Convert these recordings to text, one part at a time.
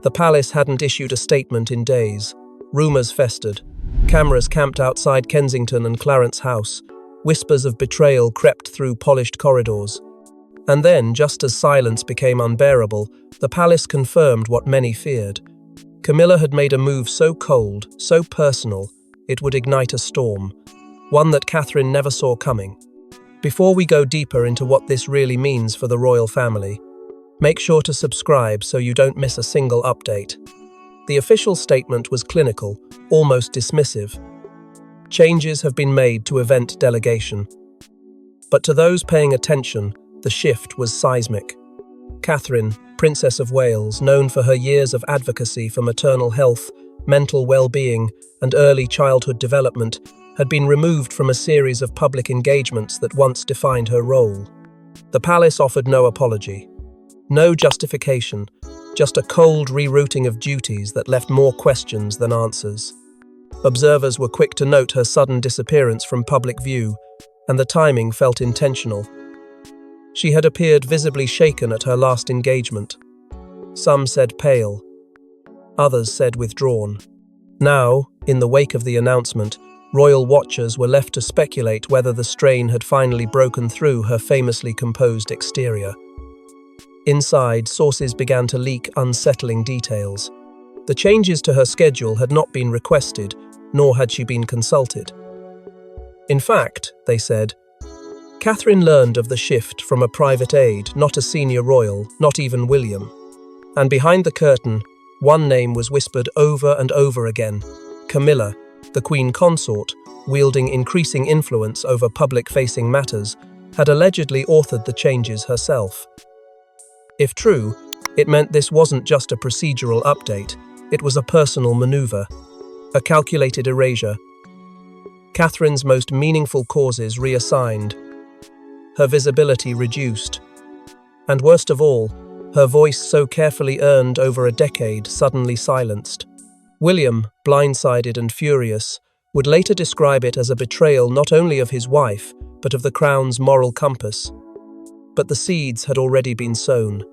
The palace hadn't issued a statement in days. Rumours festered. Cameras camped outside Kensington and Clarence House. Whispers of betrayal crept through polished corridors. And then, just as silence became unbearable, the palace confirmed what many feared. Camilla had made a move so cold, so personal, it would ignite a storm, one that Catherine never saw coming. Before we go deeper into what this really means for the royal family, make sure to subscribe so you don't miss a single update. The official statement was clinical, almost dismissive. Changes have been made to event delegation. But to those paying attention, the shift was seismic. Catherine, Princess of Wales, known for her years of advocacy for maternal health, mental well-being, and early childhood development, had been removed from a series of public engagements that once defined her role. The palace offered no apology, no justification, just a cold rerouting of duties that left more questions than answers. Observers were quick to note her sudden disappearance from public view, and the timing felt intentional. She had appeared visibly shaken at her last engagement. Some said pale, others said withdrawn. Now, in the wake of the announcement, royal watchers were left to speculate whether the strain had finally broken through her famously composed exterior. Inside, sources began to leak unsettling details. The changes to her schedule had not been requested, nor had she been consulted. In fact, they said, Catherine learned of the shift from a private aide, not a senior royal, not even William. And behind the curtain, one name was whispered over and over again: Camilla, the Queen Consort, wielding increasing influence over public-facing matters, had allegedly authored the changes herself. If true, it meant this wasn't just a procedural update, it was a personal maneuver, a calculated erasure. Catherine's most meaningful causes reassigned, her visibility reduced, and worst of all, her voice so carefully earned over a decade suddenly silenced. William, blindsided and furious, would later describe it as a betrayal not only of his wife, but of the Crown's moral compass. But the seeds had already been sown.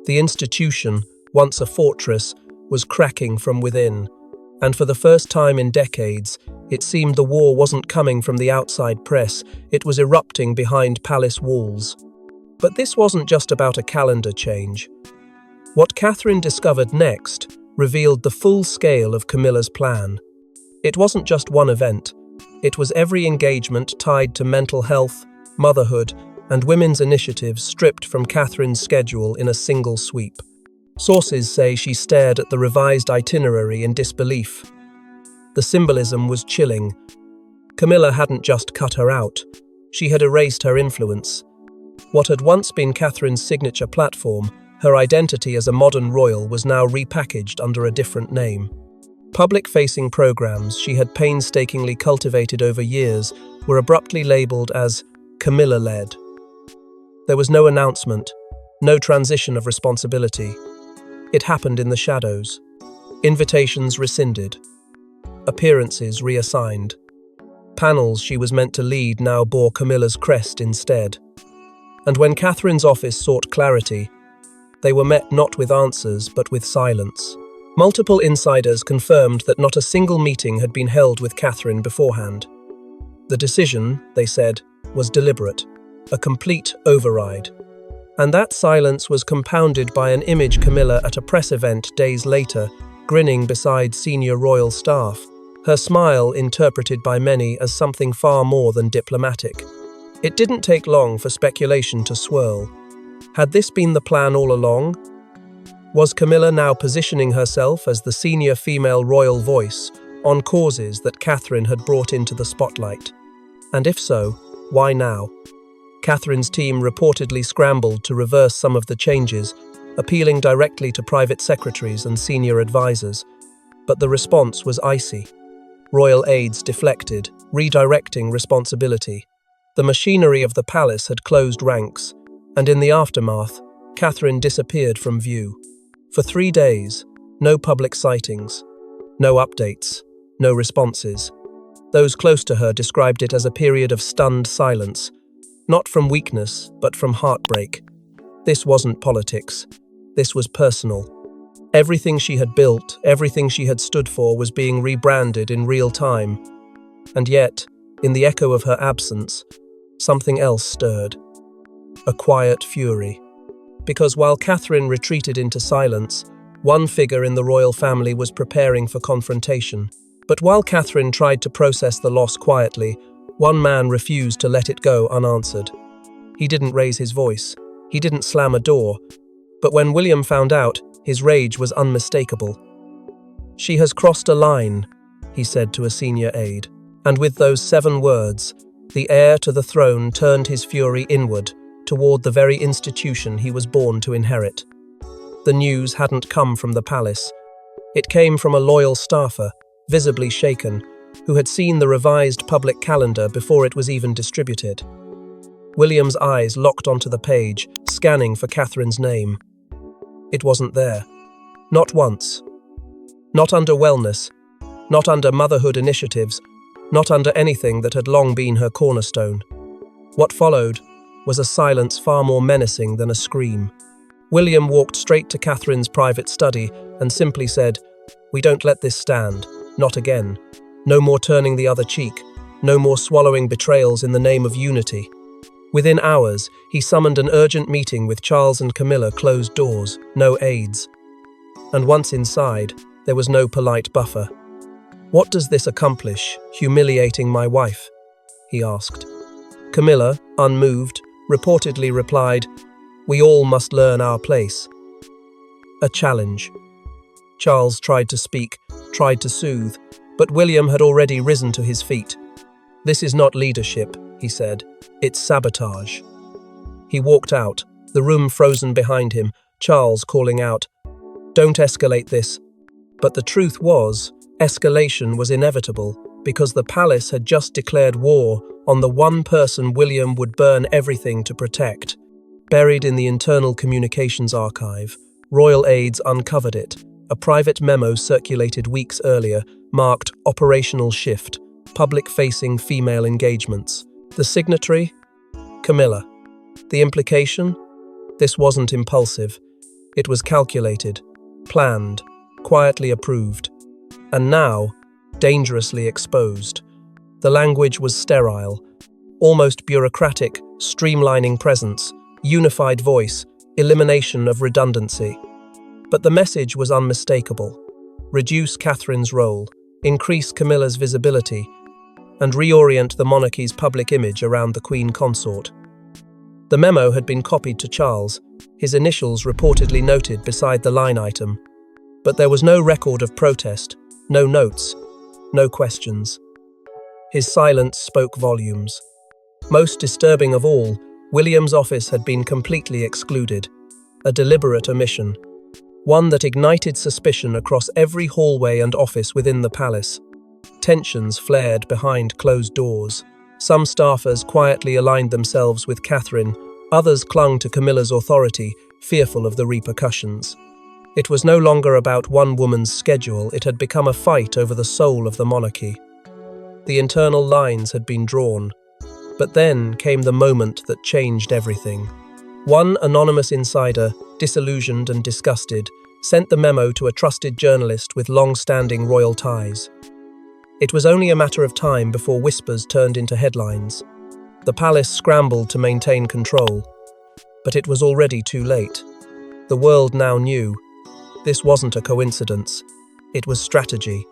The institution, once a fortress, was cracking from within, and for the first time in decades, it seemed the war wasn't coming from the outside press, it was erupting behind palace walls. But this wasn't just about a calendar change. What Catherine discovered next revealed the full scale of Camilla's plan. It wasn't just one event, it was every engagement tied to mental health, motherhood, and women's initiatives stripped from Catherine's schedule in a single sweep. Sources say she stared at the revised itinerary in disbelief. The symbolism was chilling. Camilla hadn't just cut her out, she had erased her influence. What had once been Catherine's signature platform, her identity as a modern royal, was now repackaged under a different name. Public-facing programs she had painstakingly cultivated over years were abruptly labelled as Camilla-led. There was no announcement, no transition of responsibility. It happened in the shadows. Invitations rescinded. Appearances reassigned. Panels she was meant to lead now bore Camilla's crest instead. And when Catherine's office sought clarity, they were met not with answers but with silence. Multiple insiders confirmed that not a single meeting had been held with Catherine beforehand. The decision, they said, was deliberate, a complete override. And that silence was compounded by an image Camilla at a press event days later, grinning beside senior royal staff, her smile interpreted by many as something far more than diplomatic. It didn't take long for speculation to swirl. Had this been the plan all along? Was Camilla now positioning herself as the senior female royal voice on causes that Catherine had brought into the spotlight? And if so, why now? Catherine's team reportedly scrambled to reverse some of the changes, appealing directly to private secretaries and senior advisors. But the response was icy. Royal aides deflected, redirecting responsibility. The machinery of the palace had closed ranks, and in the aftermath, Catherine disappeared from view. For 3 days, no public sightings, no updates, no responses. Those close to her described it as a period of stunned silence, not from weakness, but from heartbreak. This wasn't politics. This was personal. Everything she had built, everything she had stood for was being rebranded in real time. And yet, in the echo of her absence, something else stirred. A quiet fury. Because while Catherine retreated into silence, one figure in the royal family was preparing for confrontation. But while Catherine tried to process the loss quietly, one man refused to let it go unanswered. He didn't raise his voice. He didn't slam a door. But when William found out, his rage was unmistakable. "She has crossed a line," he said to a senior aide. And with those 7 words, the heir to the throne turned his fury inward, toward the very institution he was born to inherit. The news hadn't come from the palace. It came from a loyal staffer, visibly shaken, who had seen the revised public calendar before it was even distributed. William's eyes locked onto the page, scanning for Catherine's name. It wasn't there. Not once. Not under wellness. Not under motherhood initiatives. Not under anything that had long been her cornerstone. What followed was a silence far more menacing than a scream. William walked straight to Catherine's private study and simply said, "We don't let this stand. Not again. No more turning the other cheek. No more swallowing betrayals in the name of unity." Within hours, he summoned an urgent meeting with Charles and Camilla, closed doors, no aides. And once inside, there was no polite buffer. "What does this accomplish, humiliating my wife?" he asked. Camilla, unmoved, reportedly replied, "We all must learn our place." A challenge. Charles tried to speak, tried to soothe, but William had already risen to his feet. "This is not leadership," he said. "It's sabotage." He walked out, the room frozen behind him, Charles calling out, "Don't escalate this." But the truth was, escalation was inevitable, because the palace had just declared war on the one person William would burn everything to protect. Buried in the internal communications archive, royal aides uncovered it. A private memo circulated weeks earlier marked "Operational Shift, Public-Facing Female Engagements." The signatory? Camilla. The implication? This wasn't impulsive. It was calculated, planned, quietly approved. And now, dangerously exposed. The language was sterile, almost bureaucratic, streamlining presence, unified voice, elimination of redundancy. But the message was unmistakable. Reduce Catherine's role, increase Camilla's visibility, and reorient the monarchy's public image around the Queen Consort. The memo had been copied to Charles, his initials reportedly noted beside the line item. But there was no record of protest, no notes, no questions. His silence spoke volumes. Most disturbing of all, William's office had been completely excluded, a deliberate omission, one that ignited suspicion across every hallway and office within the palace. Tensions flared behind closed doors. Some staffers quietly aligned themselves with Catherine, others clung to Camilla's authority, fearful of the repercussions. It was no longer about one woman's schedule, it had become a fight over the soul of the monarchy. The internal lines had been drawn. But then came the moment that changed everything. One anonymous insider, disillusioned and disgusted, sent the memo to a trusted journalist with long-standing royal ties. It was only a matter of time before whispers turned into headlines. The palace scrambled to maintain control. But it was already too late. The world now knew. This wasn't a coincidence. It was strategy.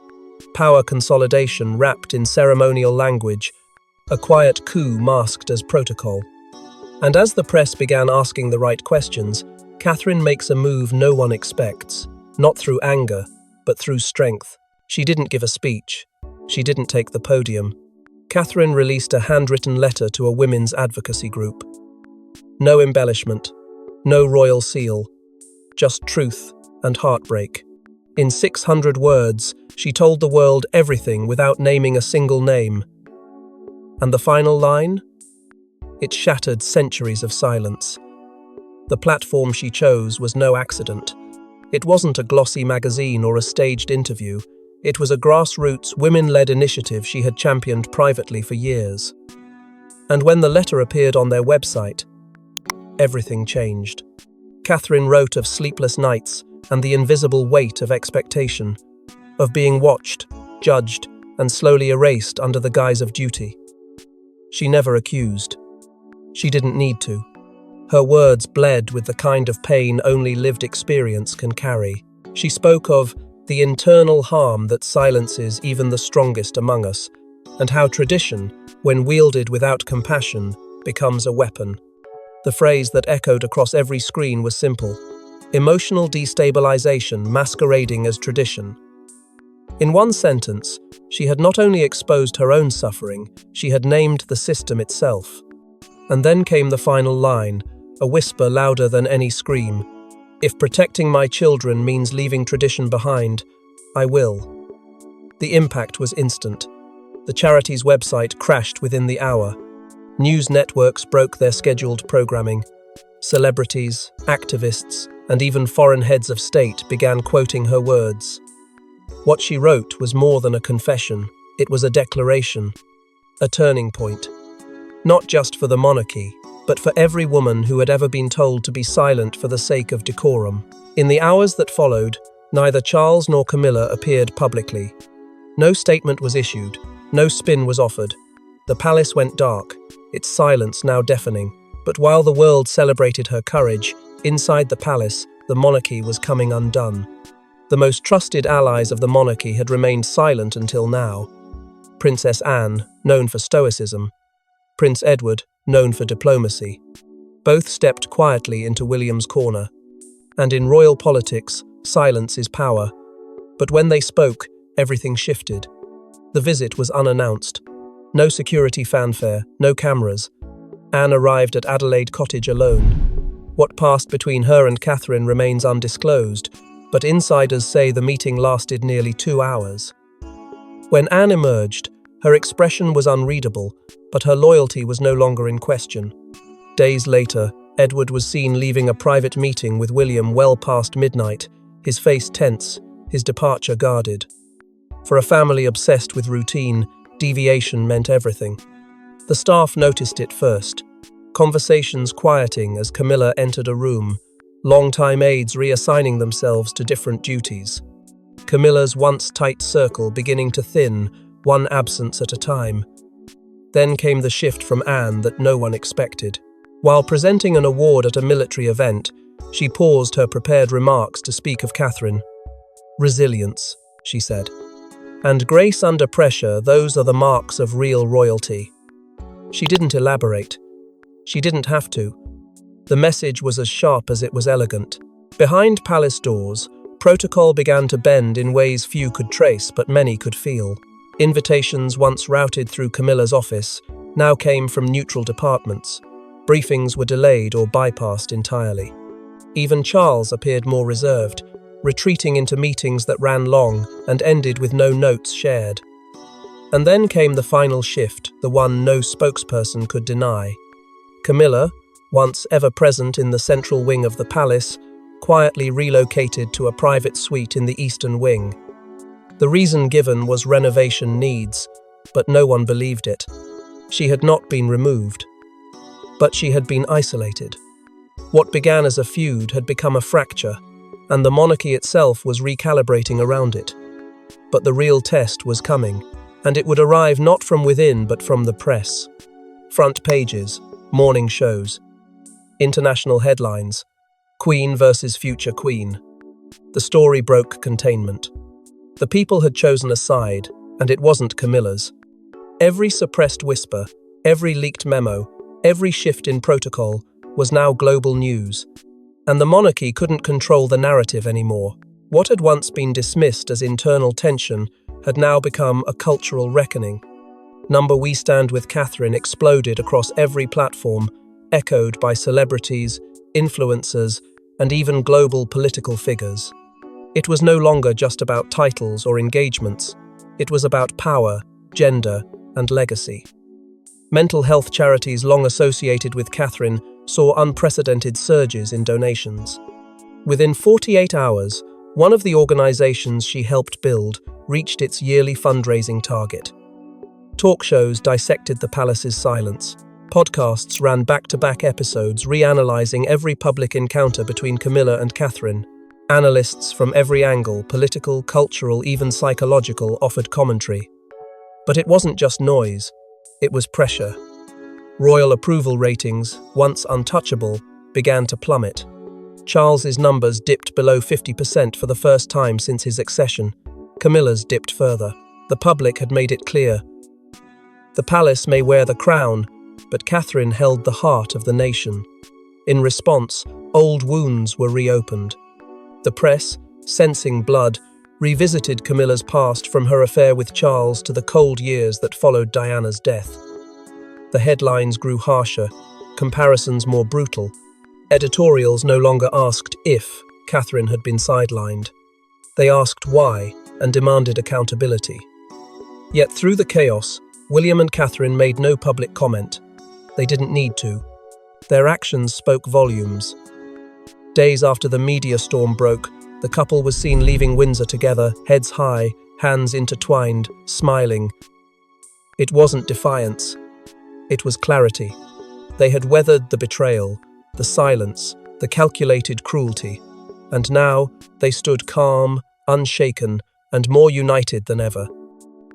Power consolidation wrapped in ceremonial language, a quiet coup masked as protocol. And as the press began asking the right questions, Catherine makes a move no one expects, not through anger, but through strength. She didn't give a speech. She didn't take the podium. Catherine released a handwritten letter to a women's advocacy group. No embellishment, no royal seal, just truth and heartbreak. In 600 words, she told the world everything without naming a single name. And the final line? It shattered centuries of silence. The platform she chose was no accident. It wasn't a glossy magazine or a staged interview. It was a grassroots, women-led initiative she had championed privately for years. And when the letter appeared on their website, everything changed. Catherine wrote of sleepless nights, and the invisible weight of expectation, of being watched, judged, and slowly erased under the guise of duty. She never accused. She didn't need to. Her words bled with the kind of pain only lived experience can carry. She spoke of the internal harm that silences even the strongest among us, and how tradition, when wielded without compassion, becomes a weapon. The phrase that echoed across every screen was simple: emotional destabilization masquerading as tradition. In one sentence, she had not only exposed her own suffering, she had named the system itself. And then came the final line, a whisper louder than any scream: "If protecting my children means leaving tradition behind, I will." The impact was instant. The charity's website crashed within the hour. News networks broke their scheduled programming. Celebrities, activists, and even foreign heads of state began quoting her words. What she wrote was more than a confession. It was a declaration, a turning point. Not just for the monarchy, but for every woman who had ever been told to be silent for the sake of decorum. In the hours that followed, neither Charles nor Camilla appeared publicly. No statement was issued, no spin was offered. The palace went dark, its silence now deafening. But while the world celebrated her courage, inside the palace, the monarchy was coming undone. The most trusted allies of the monarchy had remained silent until now. Princess Anne, known for stoicism, Prince Edward, known for diplomacy. Both stepped quietly into William's corner. And in royal politics, silence is power. But when they spoke, everything shifted. The visit was unannounced. No security fanfare, no cameras. Anne arrived at Adelaide Cottage alone. What passed between her and Catherine remains undisclosed, but insiders say the meeting lasted nearly 2 hours. When Anne emerged, her expression was unreadable, but her loyalty was no longer in question. Days later, Edward was seen leaving a private meeting with William well past midnight, his face tense, his departure guarded. For a family obsessed with routine, deviation meant everything. The staff noticed it first. Conversations quieting as Camilla entered a room, long-time aides reassigning themselves to different duties. Camilla's once tight circle beginning to thin, one absence at a time. Then came the shift from Anne that no one expected. While presenting an award at a military event, she paused her prepared remarks to speak of Catherine. "Resilience," she said. "And grace under pressure, those are the marks of real royalty." She didn't elaborate. She didn't have to. The message was as sharp as it was elegant. Behind palace doors, protocol began to bend in ways few could trace but many could feel. Invitations once routed through Camilla's office now came from neutral departments. Briefings were delayed or bypassed entirely. Even Charles appeared more reserved, retreating into meetings that ran long and ended with no notes shared. And then came the final shift, the one no spokesperson could deny. Camilla, once ever present in the central wing of the palace, quietly relocated to a private suite in the eastern wing. The reason given was renovation needs, but no one believed it. She had not been removed, but she had been isolated. What began as a feud had become a fracture, and the monarchy itself was recalibrating around it. But the real test was coming, and it would arrive not from within but from the press. Front pages, morning shows, international headlines, Queen versus future Queen. The story broke containment. The people had chosen a side, and it wasn't Camilla's. Every suppressed whisper, every leaked memo, every shift in protocol was now global news. And the monarchy couldn't control the narrative anymore. What had once been dismissed as internal tension had now become a cultural reckoning. Number We Stand with Catherine exploded across every platform, echoed by celebrities, influencers, and even global political figures. It was no longer just about titles or engagements. It was about power, gender, and legacy. Mental health charities long associated with Catherine saw unprecedented surges in donations. Within 48 hours, one of the organizations she helped build reached its yearly fundraising target. Talk shows dissected the palace's silence. Podcasts ran back-to-back episodes reanalyzing every public encounter between Camilla and Catherine. Analysts from every angle, political, cultural, even psychological, offered commentary. But it wasn't just noise, it was pressure. Royal approval ratings, once untouchable, began to plummet. Charles's numbers dipped below 50% for the first time since his accession. Camilla's dipped further. The public had made it clear. The palace may wear the crown, but Catherine held the heart of the nation. In response, old wounds were reopened. The press, sensing blood, revisited Camilla's past from her affair with Charles to the cold years that followed Diana's death. The headlines grew harsher, comparisons more brutal. Editorials no longer asked if Catherine had been sidelined. They asked why and demanded accountability. Yet through the chaos, William and Catherine made no public comment. They didn't need to. Their actions spoke volumes. Days after the media storm broke, the couple was seen leaving Windsor together, heads high, hands intertwined, smiling. It wasn't defiance. It was clarity. They had weathered the betrayal, the silence, the calculated cruelty, and now they stood calm, unshaken, and more united than ever.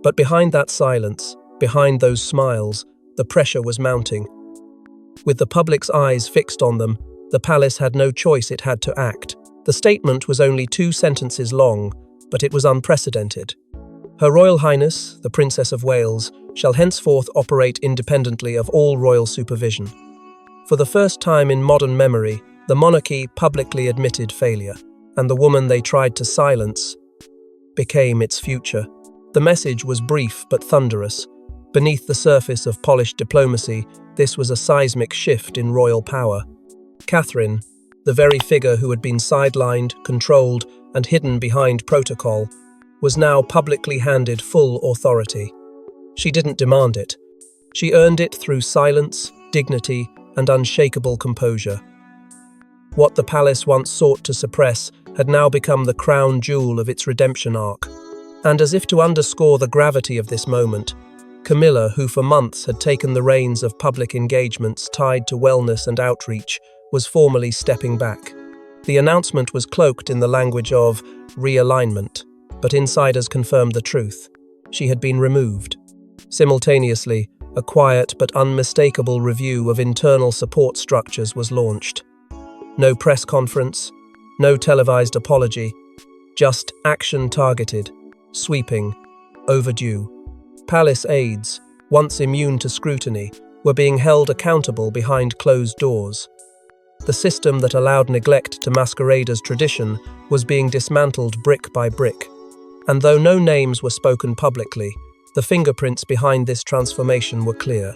But behind that silence, behind those smiles, the pressure was mounting. With the public's eyes fixed on them, the palace had no choice, it had to act. The statement was only 2 sentences long, but it was unprecedented. Her Royal Highness, the Princess of Wales, shall henceforth operate independently of all royal supervision. For the first time in modern memory, the monarchy publicly admitted failure, and the woman they tried to silence became its future. The message was brief but thunderous. Beneath the surface of polished diplomacy, this was a seismic shift in royal power. Catherine, the very figure who had been sidelined, controlled, and hidden behind protocol, was now publicly handed full authority. She didn't demand it. She earned it through silence, dignity, and unshakable composure. What the palace once sought to suppress had now become the crown jewel of its redemption arc. And as if to underscore the gravity of this moment, Camilla, who for months had taken the reins of public engagements tied to wellness and outreach, was formally stepping back. The announcement was cloaked in the language of realignment, but insiders confirmed the truth. She had been removed. Simultaneously, a quiet but unmistakable review of internal support structures was launched. No press conference, no televised apology, just action targeted, sweeping, overdue. Palace aides, once immune to scrutiny, were being held accountable behind closed doors. The system that allowed neglect to masquerade as tradition was being dismantled brick by brick. And though no names were spoken publicly, the fingerprints behind this transformation were clear.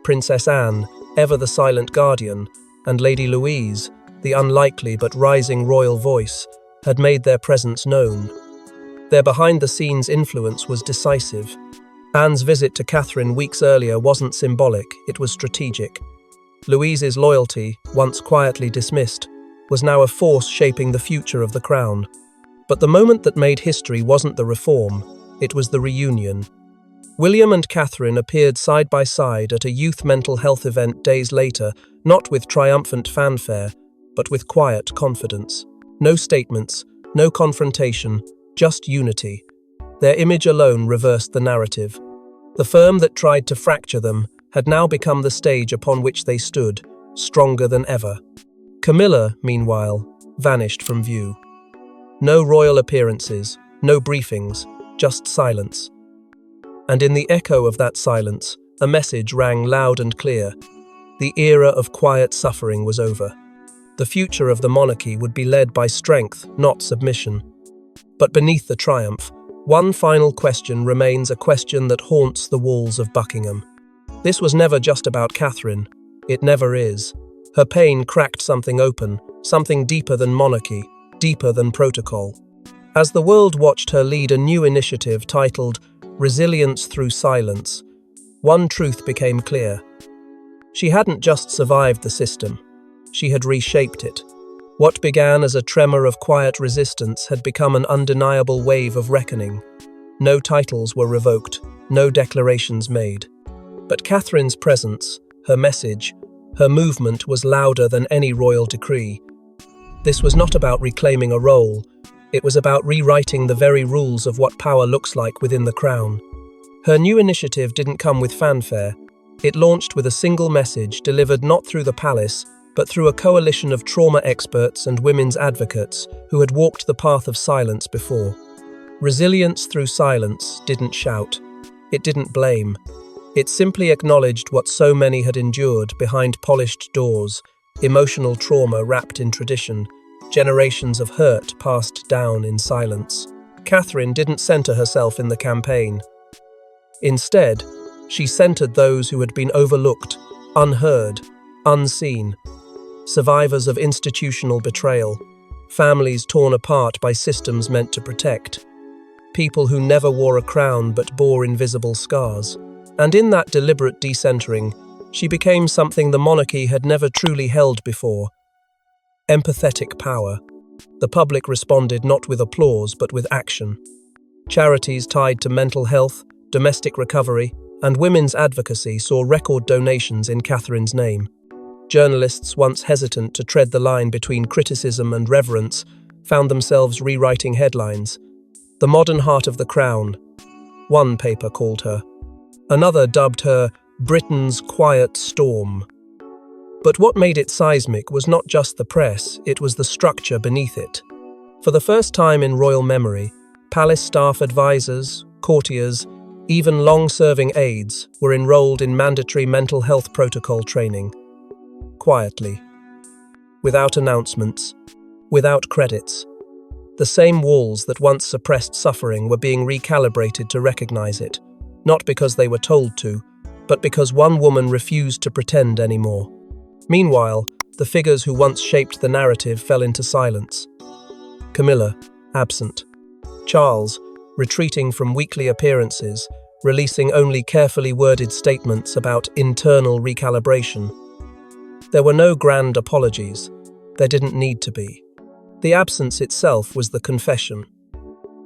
Princess Anne, ever the silent guardian, and Lady Louise, the unlikely but rising royal voice, had made their presence known. Their behind-the-scenes influence was decisive. Anne's visit to Catherine weeks earlier wasn't symbolic, it was strategic. Louise's loyalty, once quietly dismissed, was now a force shaping the future of the crown. But the moment that made history wasn't the reform, it was the reunion. William and Catherine appeared side by side at a youth mental health event days later, not with triumphant fanfare, but with quiet confidence. No statements, no confrontation, just unity. Their image alone reversed the narrative. The firm that tried to fracture them had now become the stage upon which they stood, stronger than ever. Camilla, meanwhile, vanished from view. No royal appearances, no briefings, just silence. And in the echo of that silence, a message rang loud and clear. The era of quiet suffering was over. The future of the monarchy would be led by strength, not submission. But beneath the triumph, one final question remains, a question that haunts the walls of Buckingham. This was never just about Catherine. It never is. Her pain cracked something open, something deeper than monarchy, deeper than protocol. As the world watched her lead a new initiative titled Resilience Through Silence, one truth became clear. She hadn't just survived the system, she had reshaped it. What began as a tremor of quiet resistance had become an undeniable wave of reckoning. No titles were revoked, no declarations made. But Catherine's presence, her message, her movement was louder than any royal decree. This was not about reclaiming a role. It was about rewriting the very rules of what power looks like within the crown. Her new initiative didn't come with fanfare. It launched with a single message delivered not through the palace, but through a coalition of trauma experts and women's advocates who had walked the path of silence before. Resilience through silence didn't shout. It didn't blame. It simply acknowledged what so many had endured behind polished doors, emotional trauma wrapped in tradition, generations of hurt passed down in silence. Catherine didn't center herself in the campaign. Instead, she centered those who had been overlooked, unheard, unseen. Survivors of institutional betrayal, families torn apart by systems meant to protect, people who never wore a crown but bore invisible scars. And in that deliberate decentering, she became something the monarchy had never truly held before: empathetic power. The public responded not with applause but with action. Charities tied to mental health, domestic recovery, and women's advocacy saw record donations in Catherine's name. Journalists, once hesitant to tread the line between criticism and reverence, found themselves rewriting headlines. The modern heart of the crown, one paper called her. Another dubbed her Britain's quiet storm. But what made it seismic was not just the press, it was the structure beneath it. For the first time in royal memory, palace staff advisors, courtiers, even long-serving aides were enrolled in mandatory mental health protocol training. Quietly. Without announcements. Without credits. The same walls that once suppressed suffering were being recalibrated to recognize it, not because they were told to, but because one woman refused to pretend anymore. Meanwhile, the figures who once shaped the narrative fell into silence. Camilla, absent. Charles, retreating from weekly appearances, releasing only carefully worded statements about internal recalibration. There were no grand apologies. There didn't need to be. The absence itself was the confession.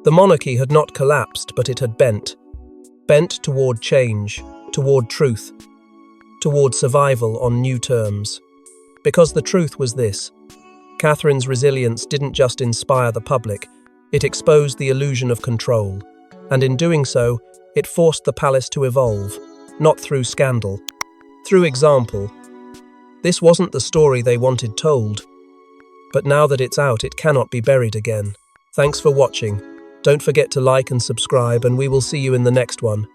The monarchy had not collapsed, but it had bent. Bent toward change, toward truth, toward survival on new terms. Because the truth was this: Catherine's resilience didn't just inspire the public, it exposed the illusion of control, and in doing so, it forced the palace to evolve, not through scandal, through example. This wasn't the story they wanted told, but now that it's out, it cannot be buried again. Thanks for watching. Don't forget to like and subscribe, and we will see you in the next one.